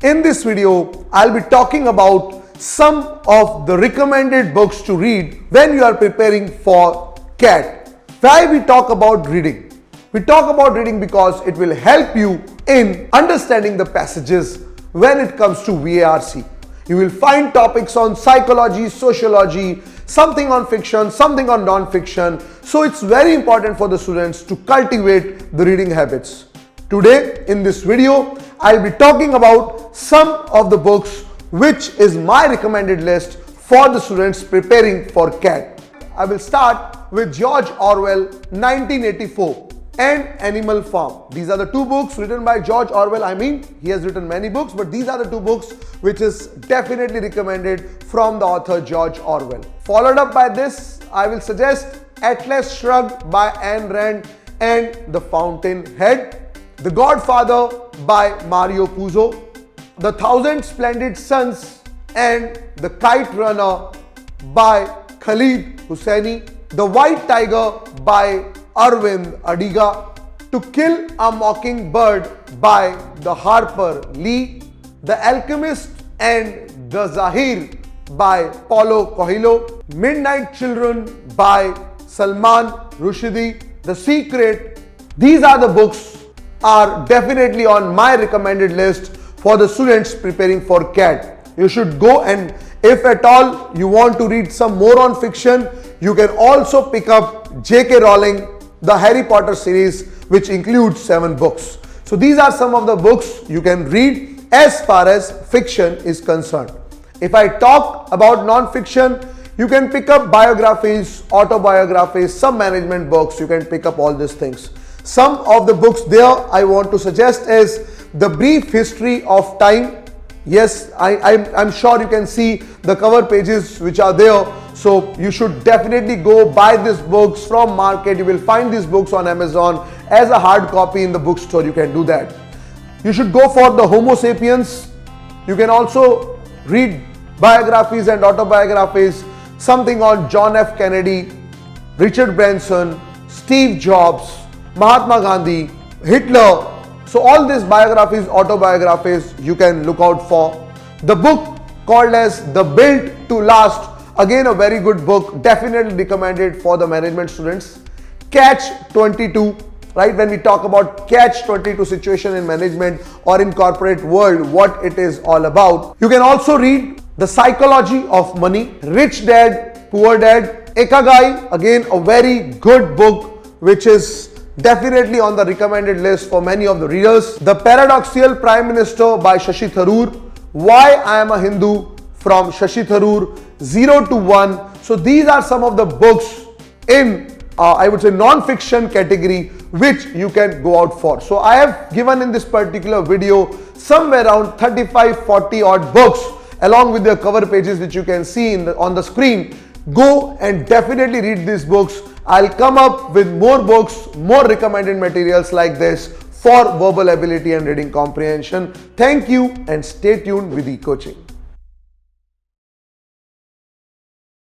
In this video, I'll be talking about some of the recommended books to read when you are preparing for CAT. Why we talk about reading? We talk about reading because it will help you in understanding the passages when it comes to VARC. You will find topics on psychology, sociology, something on fiction, something on non-fiction. So it's very important for the students to cultivate the reading habits. Today in this video, I'll be talking about some of the books which is my recommended list for the students preparing for CAT. I will start with George Orwell 1984 and Animal Farm. These are the two books written by George Orwell. I mean, he has written many books, but these are the two books which is definitely recommended from the author George Orwell. Followed up by this, I will suggest Atlas Shrugged by Ayn Rand and The Fountainhead, The Godfather by Mario Puzo, The Thousand Splendid Suns and The Kite Runner by Khalid Hosseini, The White Tiger by Arvind Adiga, To Kill a Mockingbird by the Harper Lee, The Alchemist and the Zahir by Paulo Coelho, Midnight Children by Salman Rushdie, The Secret. These are the books are definitely on my recommended list for the students preparing for CAT. You should go, and if at all you want to read some more on fiction, you can also pick up J.K. Rowling, the Harry Potter series, which includes 7 books. So these are some of the books you can read as far as fiction is concerned. If I talk about non-fiction, you can pick up biographies, autobiographies, some management books. You can pick up all these things. Some of the books there I want to suggest is The Brief History of Time. Yes, I'm sure you can see the cover pages which are there. So you should definitely go buy these books from market. You will find these books on Amazon as a hard copy in the bookstore. You can do that. You should go for the Homo Sapiens. You can also read biographies and autobiographies, something on John F. Kennedy, Richard Branson, Steve Jobs, Mahatma Gandhi, Hitler. So all these biographies, autobiographies you can look out for. The book called as The Built to Last, again a very good book, definitely recommended for the management students. Catch 22, right? When we talk about Catch 22 situation in management or in corporate world, what it is all about. You can also read The Psychology of Money, Rich Dad, Poor Dad, Ikigai, again a very good book which is definitely on the recommended list for many of the readers. The Paradoxical Prime Minister by Shashi Tharoor, Why I Am a Hindu from Shashi Tharoor, 0 to 1. So these are some of the books in I would say non-fiction category which you can go out for. So I have given in this particular video somewhere around 35-40 odd books along with their cover pages which you can see on the screen. Go and definitely read these books. I'll come up with more books, more recommended materials like this for verbal ability and reading comprehension. Thank you and stay tuned with Ekoching.